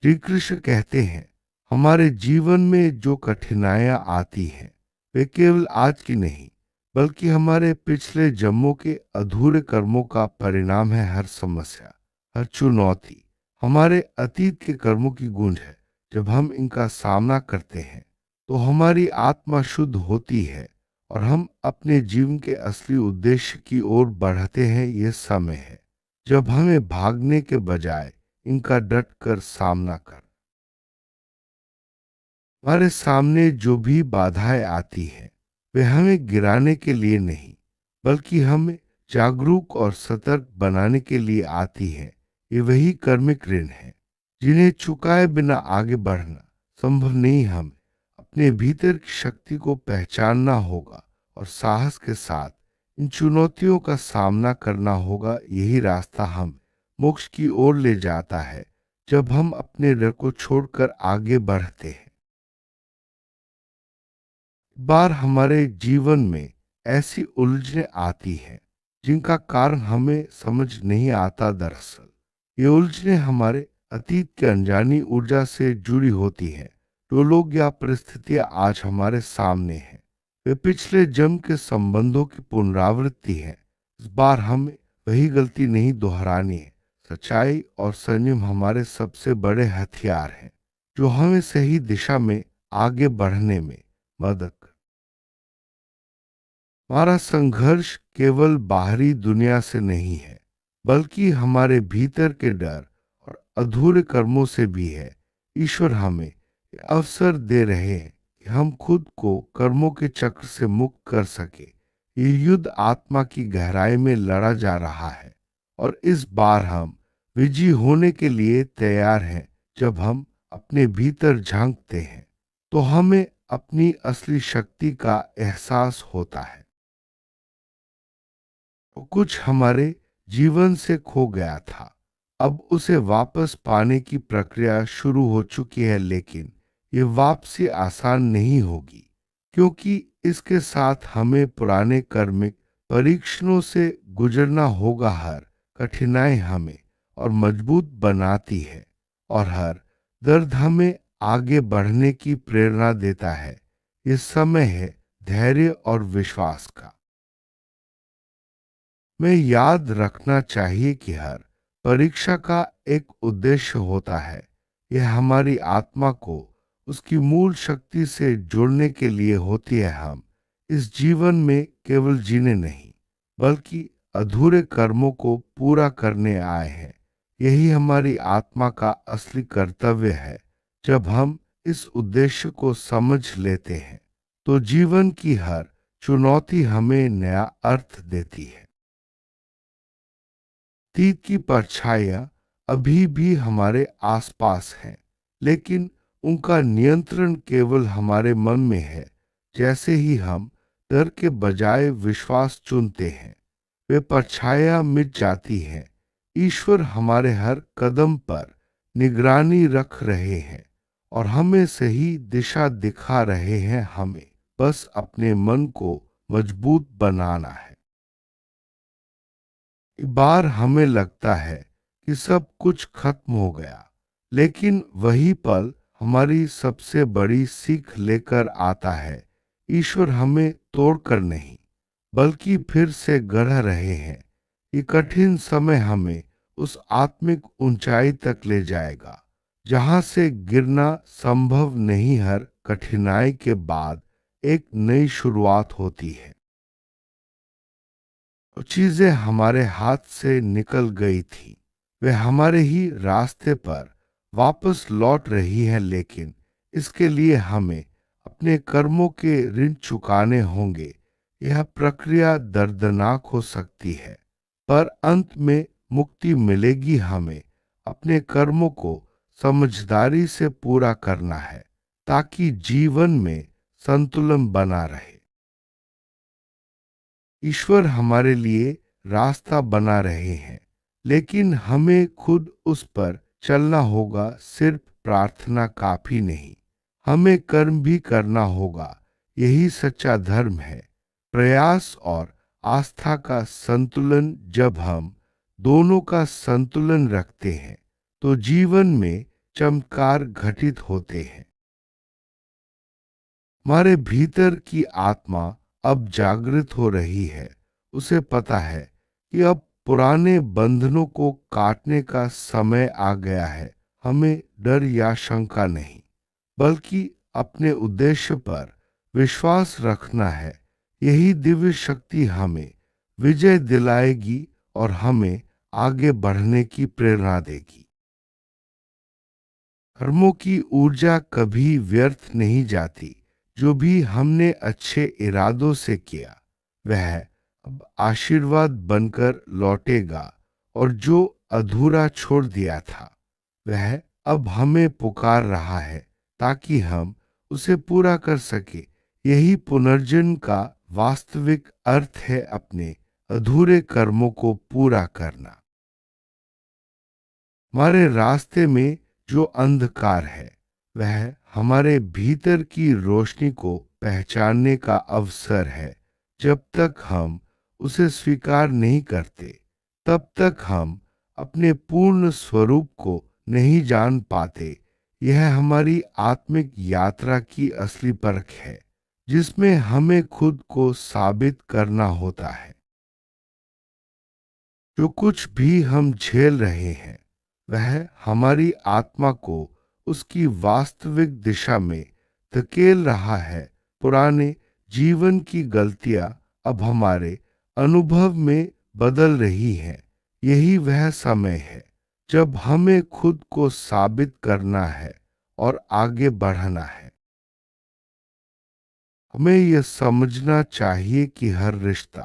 श्री कृष्ण कहते हैं, हमारे जीवन में जो कठिनाइयां आती हैं वे केवल आज की नहीं बल्कि हमारे पिछले जन्मों के अधूरे कर्मों का परिणाम है। हर समस्या, हर चुनौती हमारे अतीत के कर्मों की गूंज है। जब हम इनका सामना करते हैं तो हमारी आत्मा शुद्ध होती है और हम अपने जीवन के असली उद्देश्य की ओर बढ़ते हैं। यह समय है जब हमें भागने के बजाय इनका डट कर सामना कर। हमारे सामने जो भी बाधाएं आती हैं वे हमें गिराने के लिए नहीं बल्कि हमें जागरूक और सतर्क बनाने के लिए आती हैं। ये वही कर्मिक ऋण है जिन्हें चुकाए बिना आगे बढ़ना संभव नहीं। हमें अपने भीतर की शक्ति को पहचानना होगा और साहस के साथ इन चुनौतियों का सामना करना होगा। यही रास्ता हम मोक्ष की ओर ले जाता है जब हम अपने डर को छोड़कर आगे बढ़ते हैं। बार हमारे जीवन में ऐसी उलझनें आती हैं जिनका कारण हमें समझ नहीं आता। दरअसल ये उलझनें हमारे अतीत के अनजानी ऊर्जा से जुड़ी होती हैं। जो लोग या परिस्थितियां आज हमारे सामने हैं वे पिछले जन्म के संबंधों की पुनरावृत्ति है। इस बार हमें वही गलती नहीं दोहरानी है। सच्चाई और संयम हमारे सबसे बड़े हथियार हैं जो हमें सही दिशा में आगे बढ़ने में मदद। हमारा संघर्ष केवल बाहरी दुनिया से नहीं है बल्कि हमारे भीतर के डर और अधूरे कर्मों से भी है। ईश्वर हमें ये अवसर दे रहे हैं कि हम खुद को कर्मों के चक्र से मुक्त कर सके। ये युद्ध आत्मा की गहराई में लड़ा जा रहा है और इस बार हम विजयी होने के लिए तैयार हैं। जब हम अपने भीतर झांकते हैं तो हमें अपनी असली शक्ति का एहसास होता है। वो कुछ हमारे जीवन से खो गया था, अब उसे वापस पाने की प्रक्रिया शुरू हो चुकी है। लेकिन ये वापसी आसान नहीं होगी क्योंकि इसके साथ हमें पुराने कर्मिक परीक्षणों से गुजरना होगा। हर कठिनाई हमें और मजबूत बनाती है और हर दर्द हमें आगे बढ़ने की प्रेरणा देता है। ये समय है धैर्य और विश्वास का। में याद रखना चाहिए कि हर परीक्षा का एक उद्देश्य होता है। यह हमारी आत्मा को उसकी मूल शक्ति से जोड़ने के लिए होती है। हम इस जीवन में केवल जीने नहीं बल्कि अधूरे कर्मों को पूरा करने आए हैं। यही हमारी आत्मा का असली कर्तव्य है। जब हम इस उद्देश्य को समझ लेते हैं तो जीवन की हर चुनौती हमें नया अर्थ देती है। अतीत की परछाइयां अभी भी हमारे आसपास हैं लेकिन उनका नियंत्रण केवल हमारे मन में है। जैसे ही हम डर के बजाय विश्वास चुनते हैं वे परछाइयां मिट जाती हैं। ईश्वर हमारे हर कदम पर निगरानी रख रहे हैं और हमें सही दिशा दिखा रहे हैं। हमें बस अपने मन को मजबूत बनाना है। बार हमें लगता है कि सब कुछ खत्म हो गया लेकिन वही पल हमारी सबसे बड़ी सीख लेकर आता है। ईश्वर हमें तोड़कर नहीं बल्कि फिर से गढ़ रहे हैं। ये कठिन समय हमें उस आत्मिक ऊंचाई तक ले जाएगा जहां से गिरना संभव नहीं। हर कठिनाई के बाद एक नई शुरुआत होती है। चीजें हमारे हाथ से निकल गई थी वे हमारे ही रास्ते पर वापस लौट रही हैं। लेकिन इसके लिए हमें अपने कर्मों के ऋण चुकाने होंगे। यह प्रक्रिया दर्दनाक हो सकती है पर अंत में मुक्ति मिलेगी। हमें अपने कर्मों को समझदारी से पूरा करना है ताकि जीवन में संतुलन बना रहे। ईश्वर हमारे लिए रास्ता बना रहे हैं लेकिन हमें खुद उस पर चलना होगा। सिर्फ प्रार्थना काफी नहीं, हमें कर्म भी करना होगा। यही सच्चा धर्म है, प्रयास और आस्था का संतुलन। जब हम दोनों का संतुलन रखते हैं तो जीवन में चमत्कार घटित होते हैं। हमारे भीतर की आत्मा अब जागृत हो रही है। उसे पता है कि अब पुराने बंधनों को काटने का समय आ गया है। हमें डर या शंका नहीं, बल्कि अपने उद्देश्य पर विश्वास रखना है। यही दिव्य शक्ति हमें विजय दिलाएगी और हमें आगे बढ़ने की प्रेरणा देगी। कर्मों की ऊर्जा कभी व्यर्थ नहीं जाती। जो भी हमने अच्छे इरादों से किया वह अब आशीर्वाद बनकर लौटेगा, और जो अधूरा छोड़ दिया था वह अब हमें पुकार रहा है ताकि हम उसे पूरा कर सके। यही पुनर्जन्म का वास्तविक अर्थ है, अपने अधूरे कर्मों को पूरा करना। हमारे रास्ते में जो अंधकार है वह हमारे भीतर की रोशनी को पहचानने का अवसर है। जब तक हम उसे स्वीकार नहीं करते, तब तक हम अपने पूर्ण स्वरूप को नहीं जान पाते। यह हमारी आत्मिक यात्रा की असली परख है, जिसमें हमें खुद को साबित करना होता है। जो कुछ भी हम झेल रहे हैं वह हमारी आत्मा को उसकी वास्तविक दिशा में धकेल रहा है। पुराने जीवन की गलतियां अब हमारे अनुभव में बदल रही हैं। यही वह समय है जब हमें खुद को साबित करना है और आगे बढ़ना है। हमें यह समझना चाहिए कि हर रिश्ता,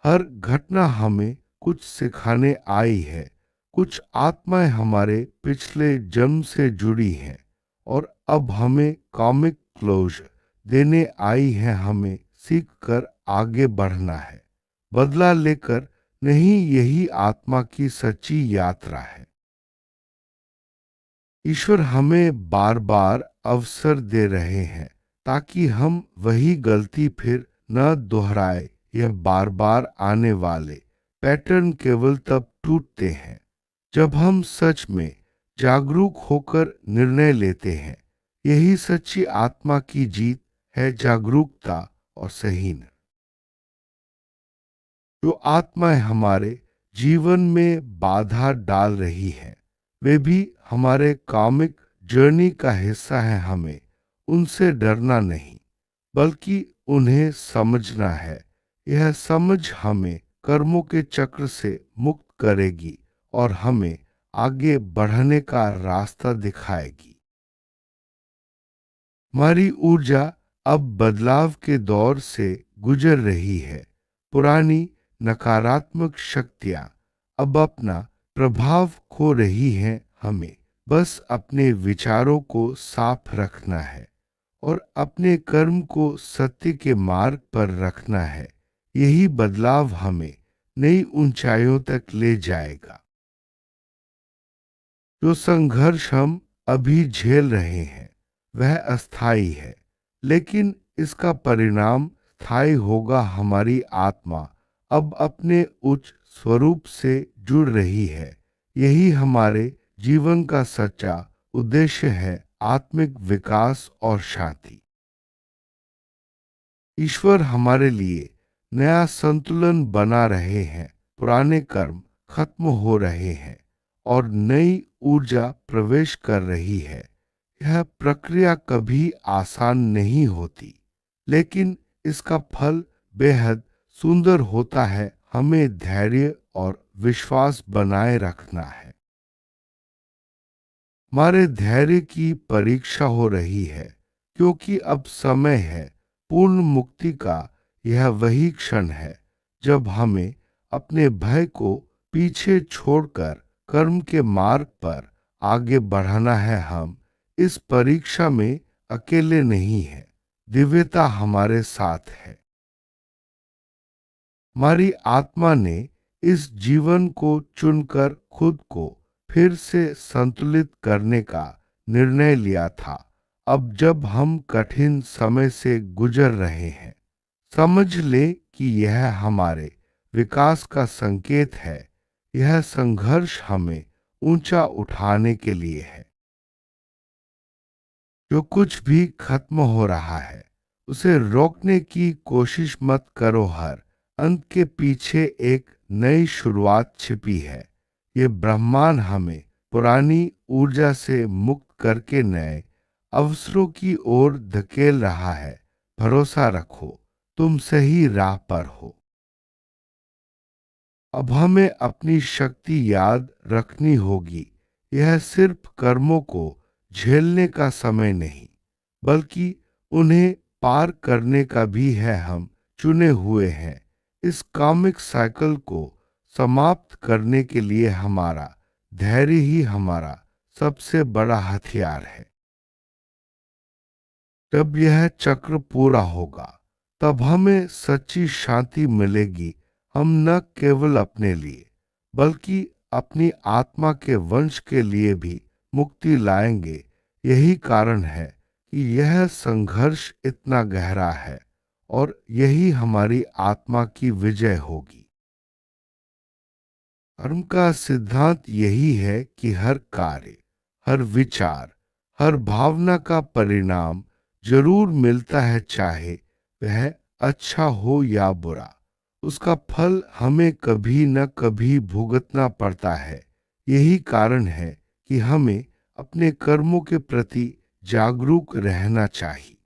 हर घटना हमें कुछ सिखाने आई है। कुछ आत्माएं हमारे पिछले जन्म से जुड़ी हैं और अब हमें कॉमिक क्लोजर देने आई है। हमें सीख कर आगे बढ़ना है, बदला लेकर नहीं। यही आत्मा की सच्ची यात्रा है। ईश्वर हमें बार बार अवसर दे रहे हैं ताकि हम वही गलती फिर न दोहराए। यह बार बार आने वाले पैटर्न केवल तब टूटते हैं जब हम सच में जागरूक होकर निर्णय लेते हैं। यही सच्ची आत्मा की जीत है, जागरूकता और सही न। जो आत्माएं हमारे जीवन में बाधा डाल रही हैं वे भी हमारे कामिक जर्नी का हिस्सा है। हमें उनसे डरना नहीं, बल्कि उन्हें समझना है। यह समझ हमें कर्मों के चक्र से मुक्त करेगी और हमें आगे बढ़ने का रास्ता दिखाएगी। हमारी ऊर्जा अब बदलाव के दौर से गुजर रही है। पुरानी नकारात्मक शक्तियां अब अपना प्रभाव खो रही हैं। हमें बस अपने विचारों को साफ रखना है और अपने कर्म को सत्य के मार्ग पर रखना है। यही बदलाव हमें नई ऊंचाइयों तक ले जाएगा। जो संघर्ष हम अभी झेल रहे हैं वह अस्थाई है, लेकिन इसका परिणाम स्थायी होगा। हमारी आत्मा अब अपने उच्च स्वरूप से जुड़ रही है। यही हमारे जीवन का सच्चा उद्देश्य है, आत्मिक विकास और शांति। ईश्वर हमारे लिए नया संतुलन बना रहे हैं। पुराने कर्म खत्म हो रहे हैं और नई ऊर्जा प्रवेश कर रही है। यह प्रक्रिया कभी आसान नहीं होती, लेकिन इसका फल बेहद सुंदर होता है। हमें धैर्य और विश्वास बनाए रखना है। हमारे धैर्य की परीक्षा हो रही है, क्योंकि अब समय है पूर्ण मुक्ति का। यह वही क्षण है जब हमें अपने भय को पीछे छोड़कर कर्म के मार्ग पर आगे बढ़ाना है। हम इस परीक्षा में अकेले नहीं हैं, दिव्यता हमारे साथ है। हमारी आत्मा ने इस जीवन को चुनकर खुद को फिर से संतुलित करने का निर्णय लिया था। अब जब हम कठिन समय से गुजर रहे हैं, समझ ले कि यह हमारे विकास का संकेत है। यह संघर्ष हमें ऊंचा उठाने के लिए है। जो कुछ भी खत्म हो रहा है उसे रोकने की कोशिश मत करो। हर अंत के पीछे एक नई शुरुआत छिपी है। ये ब्रह्मांड हमें पुरानी ऊर्जा से मुक्त करके नए अवसरों की ओर धकेल रहा है। भरोसा रखो, तुम सही राह पर हो। अब हमें अपनी शक्ति याद रखनी होगी। यह सिर्फ कर्मों को झेलने का समय नहीं, बल्कि उन्हें पार करने का भी है। हम चुने हुए हैं। इस कामिक साइकिल को समाप्त करने के लिए हमारा धैर्य ही हमारा सबसे बड़ा हथियार है। जब यह चक्र पूरा होगा, तब हमें सच्ची शांति मिलेगी। हम न केवल अपने लिए, बल्कि अपनी आत्मा के वंश के लिए भी मुक्ति लाएंगे। यही कारण है कि यह संघर्ष इतना गहरा है, और यही हमारी आत्मा की विजय होगी। कर्म का सिद्धांत यही है कि हर कार्य, हर विचार, हर भावना का परिणाम जरूर मिलता है, चाहे वह अच्छा हो या बुरा। उसका फल हमें कभी न कभी भुगतना पड़ता है। यही कारण है कि हमें अपने कर्मों के प्रति जागरूक रहना चाहिए।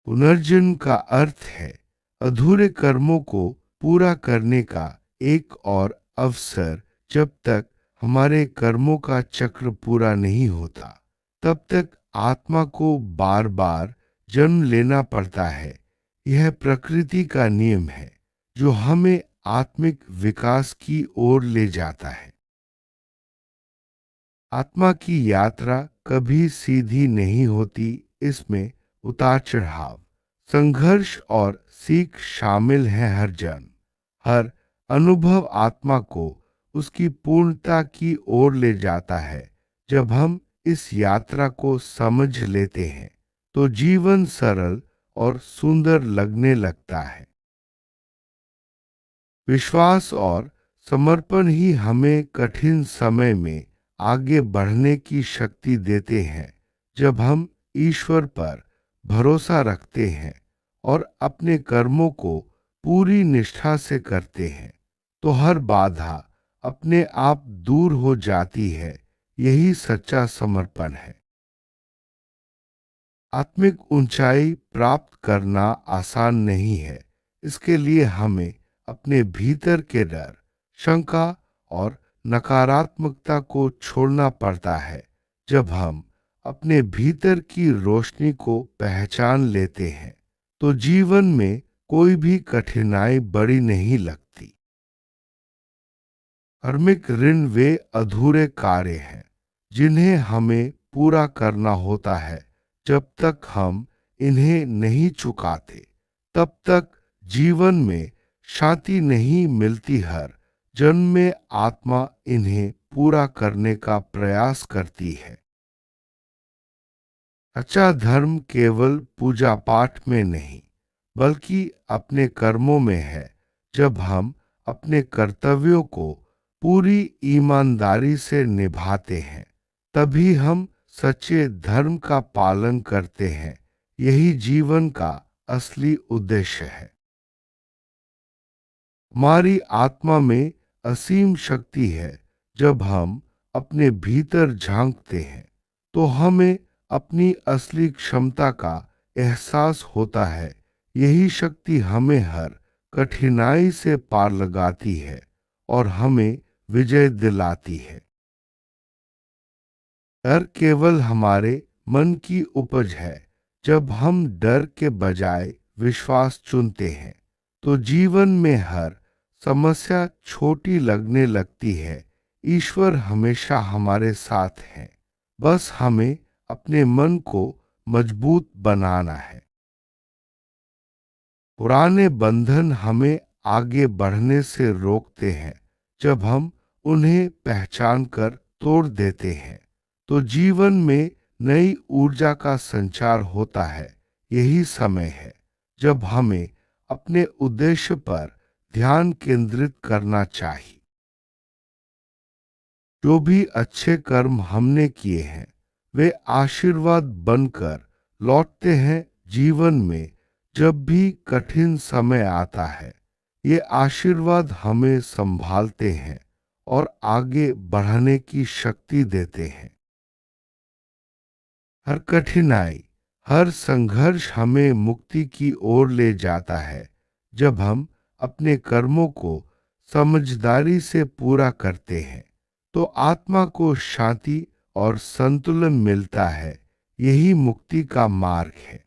पुनर्जन्म का अर्थ है अधूरे कर्मों को पूरा करने का एक और अवसर। जब तक हमारे कर्मों का चक्र पूरा नहीं होता, तब तक आत्मा को बार बार जन्म लेना पड़ता है। यह प्रकृति का नियम है, जो हमें आत्मिक विकास की ओर ले जाता है। आत्मा की यात्रा कभी सीधी नहीं होती। इसमें उतार चढ़ाव, संघर्ष और सीख शामिल हैं। हर जन्म, हर अनुभव आत्मा को उसकी पूर्णता की ओर ले जाता है। जब हम इस यात्रा को समझ लेते हैं, तो जीवन सरल और सुंदर लगने लगता है। विश्वास और समर्पण ही हमें कठिन समय में आगे बढ़ने की शक्ति देते हैं। जब हम ईश्वर पर भरोसा रखते हैं और अपने कर्मों को पूरी निष्ठा से करते हैं, तो हर बाधा अपने आप दूर हो जाती है। यही सच्चा समर्पण है। आत्मिक ऊंचाई प्राप्त करना आसान नहीं है। इसके लिए हमें अपने भीतर के डर, शंका और नकारात्मकता को छोड़ना पड़ता है। जब हम अपने भीतर की रोशनी को पहचान लेते हैं, तो जीवन में कोई भी कठिनाई बड़ी नहीं लगती। कर्मिक ऋण वे अधूरे कार्य हैं जिन्हें हमें पूरा करना होता है। जब तक हम इन्हें नहीं चुकाते, तब तक जीवन में शांति नहीं मिलती। हर जन्म में आत्मा इन्हें पूरा करने का प्रयास करती है। सच्चा धर्म केवल पूजा पाठ में नहीं, बल्कि अपने कर्मों में है। जब हम अपने कर्तव्यों को पूरी ईमानदारी से निभाते हैं, तभी हम सच्चे धर्म का पालन करते हैं। यही जीवन का असली उद्देश्य है। हमारी आत्मा में असीम शक्ति है। जब हम अपने भीतर झांकते हैं, तो हमें अपनी असली क्षमता का एहसास होता है। यही शक्ति हमें हर कठिनाई से पार लगाती है और हमें विजय दिलाती है। डर केवल हमारे मन की उपज है। जब हम डर के बजाय विश्वास चुनते हैं, तो जीवन में हर समस्या छोटी लगने लगती है। ईश्वर हमेशा हमारे साथ है। बस हमें अपने मन को मजबूत बनाना है। पुराने बंधन हमें आगे बढ़ने से रोकते हैं। जब हम उन्हें पहचान कर तोड़ देते हैं, तो जीवन में नई ऊर्जा का संचार होता है। यही समय है जब हमें अपने उद्देश्य पर ध्यान केंद्रित करना चाहिए। जो भी अच्छे कर्म हमने किए हैं, वे आशीर्वाद बनकर लौटते हैं जीवन में जब भी कठिन समय आता है। ये आशीर्वाद हमें संभालते हैं और आगे बढ़ने की शक्ति देते हैं। हर कठिनाई, हर संघर्ष हमें मुक्ति की ओर ले जाता है। जब हम अपने कर्मों को समझदारी से पूरा करते हैं तो आत्मा को शांति और संतुलन मिलता है। यही मुक्ति का मार्ग है।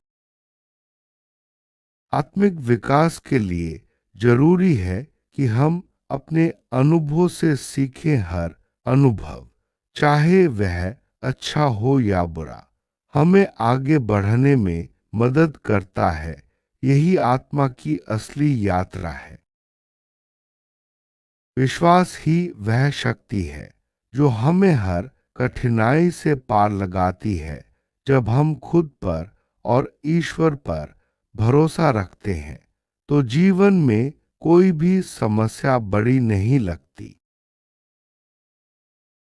आत्मिक विकास के लिए जरूरी है कि हम अपने अनुभव से सीखें। हर अनुभव, चाहे वह अच्छा हो या बुरा, हमें आगे बढ़ने में मदद करता है। यही आत्मा की असली यात्रा है। विश्वास ही वह शक्ति है जो हमें हर कठिनाई से पार लगाती है। जब हम खुद पर और ईश्वर पर भरोसा रखते हैं तो जीवन में कोई भी समस्या बड़ी नहीं लगती।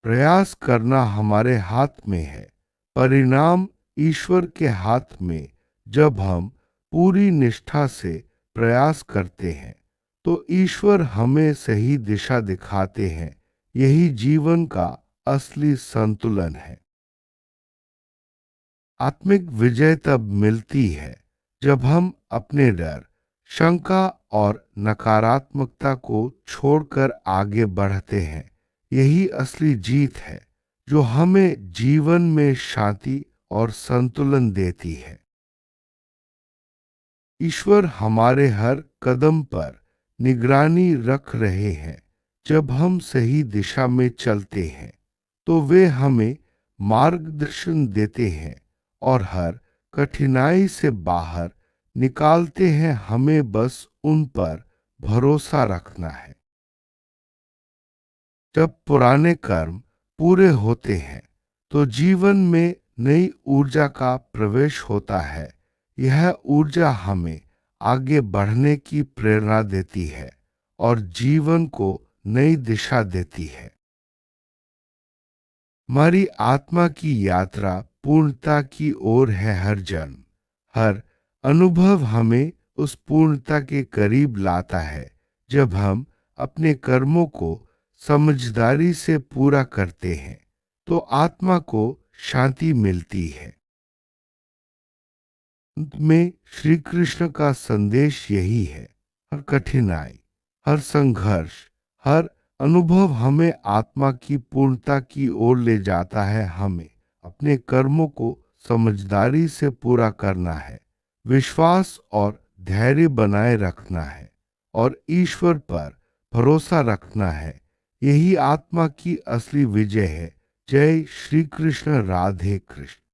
प्रयास करना हमारे हाथ में है, परिणाम ईश्वर के हाथ में। जब हम पूरी निष्ठा से प्रयास करते हैं तो ईश्वर हमें सही दिशा दिखाते हैं। यही जीवन का असली संतुलन है। आत्मिक विजय तब मिलती है जब हम अपने डर, शंका और नकारात्मकता को छोड़कर आगे बढ़ते हैं। यही असली जीत है जो हमें जीवन में शांति और संतुलन देती है। ईश्वर हमारे हर कदम पर निगरानी रख रहे हैं। जब हम सही दिशा में चलते हैं तो वे हमें मार्गदर्शन देते हैं और हर कठिनाई से बाहर निकालते हैं। हमें बस उन पर भरोसा रखना है। जब पुराने कर्म पूरे होते हैं तो जीवन में नई ऊर्जा का प्रवेश होता है। यह ऊर्जा हमें आगे बढ़ने की प्रेरणा देती है और जीवन को नई दिशा देती है। हमारी आत्मा की यात्रा पूर्णता की ओर है। हर जन्म, हर अनुभव हमें उस पूर्णता के करीब लाता है। जब हम अपने कर्मों को समझदारी से पूरा करते हैं तो आत्मा को शांति मिलती है। अंत में श्री कृष्ण का संदेश यही है, हर कठिनाई, हर संघर्ष, हर अनुभव हमें आत्मा की पूर्णता की ओर ले जाता है। हमें अपने कर्मों को समझदारी से पूरा करना है, विश्वास और धैर्य बनाए रखना है और ईश्वर पर भरोसा रखना है। यही आत्मा की असली विजय है। जय श्री कृष्ण। राधे कृष्ण।